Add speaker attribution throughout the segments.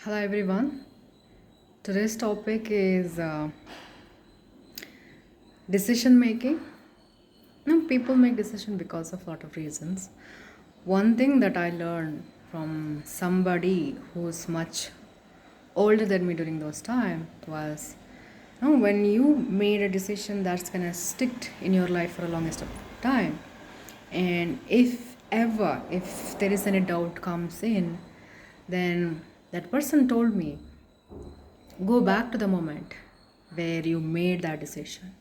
Speaker 1: Hello everyone. Today's topic is decision making. Now, people make decision because of a lot of reasons. One thing that I learned from somebody who's much older than me during those time was, when you made a decision that's gonna stick in your life for a longest of time, and if there is any doubt comes in, then that person told me, go back to the moment where you made that decision.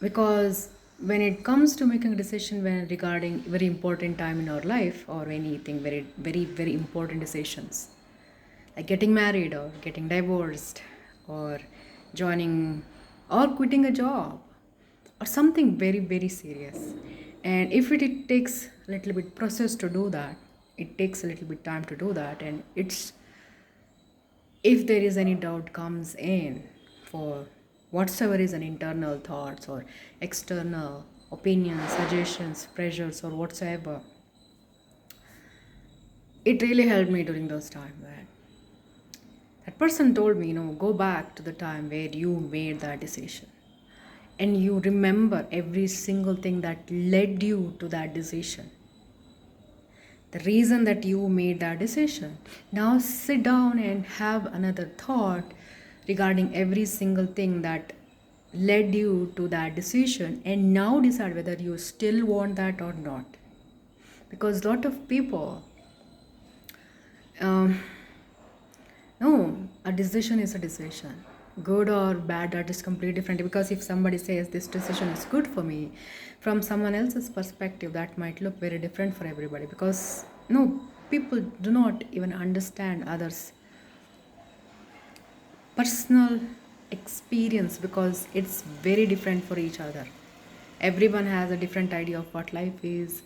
Speaker 1: Because when it comes to making a decision when regarding very important time in our life, or anything very very very important decisions, like getting married or getting divorced, or joining or quitting a job, or something very very serious, and if it takes a little bit process to do that, it takes a little bit time to do that, and it's, if there is any doubt comes in, for whatsoever is an internal thoughts or external opinions, suggestions, pressures, or whatsoever, it really helped me during those times. That person told me, go back to the time where you made that decision, and you remember every single thing that led you to that decision, the reason that you made that decision. Now sit down and have another thought regarding every single thing that led you to that decision, and now decide whether you still want that or not. Because a lot of people, um, no, a decision is a decision. Good or bad, that is completely different. Because if somebody says this decision is good for me, from someone else's perspective, that might look very different for everybody. Because no, people do not even understand others' personal experience, because it's very different for each other. Everyone has a different idea of what life is,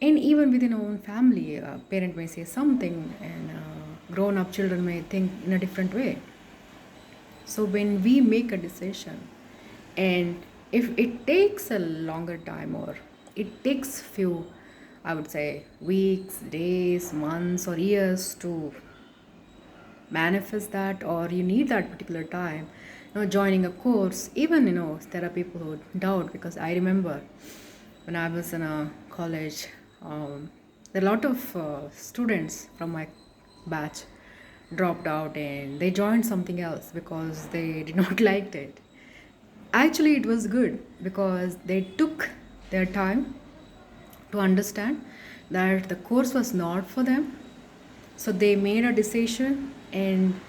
Speaker 1: and even within our own family, a parent may say something, and grown-up children may think in a different way. So when we make a decision, and if it takes a longer time, or it takes few, I would say, weeks, days, months, or years to manifest that, or you need that particular time, joining a course, even, there are people who doubt. Because I remember when I was in a college, there are a lot of students from my batch dropped out, and they joined something else because they did not liked it. Actually, it was good because they took their time to understand that the course was not for them. So they made a decision, and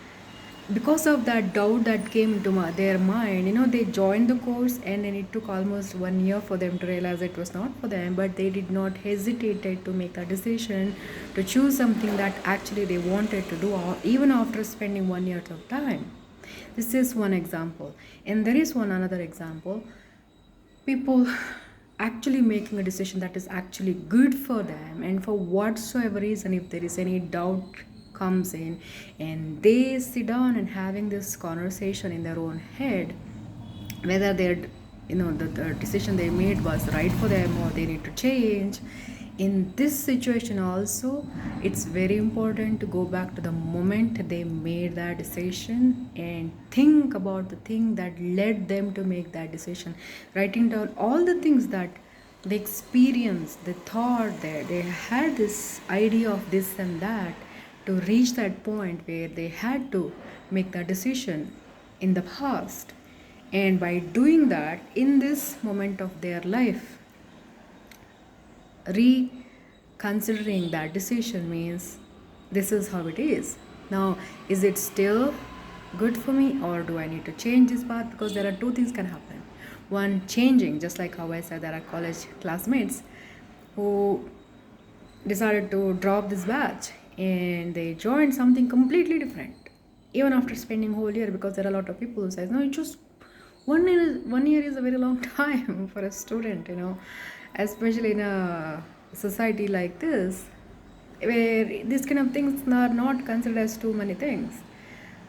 Speaker 1: because of that doubt that came to their mind, they joined the course, and then it took almost 1 year for them to realize it was not for them. But they did not hesitate to make that decision, to choose something that actually they wanted to do, even after spending 1 year of time. This is one example, and there is one another example. People actually making a decision that is actually good for them, and for whatsoever reason, if there is any doubt comes in, and they sit down and having this conversation in their own head, whether they're, the decision they made was right for them, or they need to change. In this situation also, it's very important to go back to the moment they made that decision, and think about the thing that led them to make that decision, writing down all the things that they experienced, they thought, that they had this idea of this and that, to reach that point where they had to make that decision in the past. And by doing that in this moment of their life, reconsidering that decision means, this is how it is. Now, is it still good for me, or do I need to change this path? Because there are two things can happen. One, changing, just like how I said, there are college classmates who decided to drop this batch, and they joined something completely different, even after spending whole year. Because there are a lot of people who say, no, it's just 1 year is a very long time for a student, especially in a society like this, where these kind of things are not considered as too many things.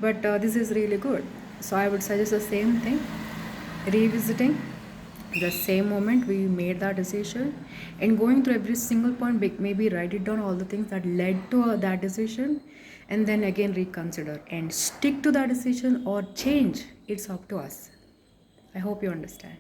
Speaker 1: But this is really good. So I would suggest the same thing, revisiting, the same moment we made that decision, and going through every single point, maybe write it down all the things that led to that decision, and then again reconsider and stick to that decision or change. It's up to us. I hope you understand.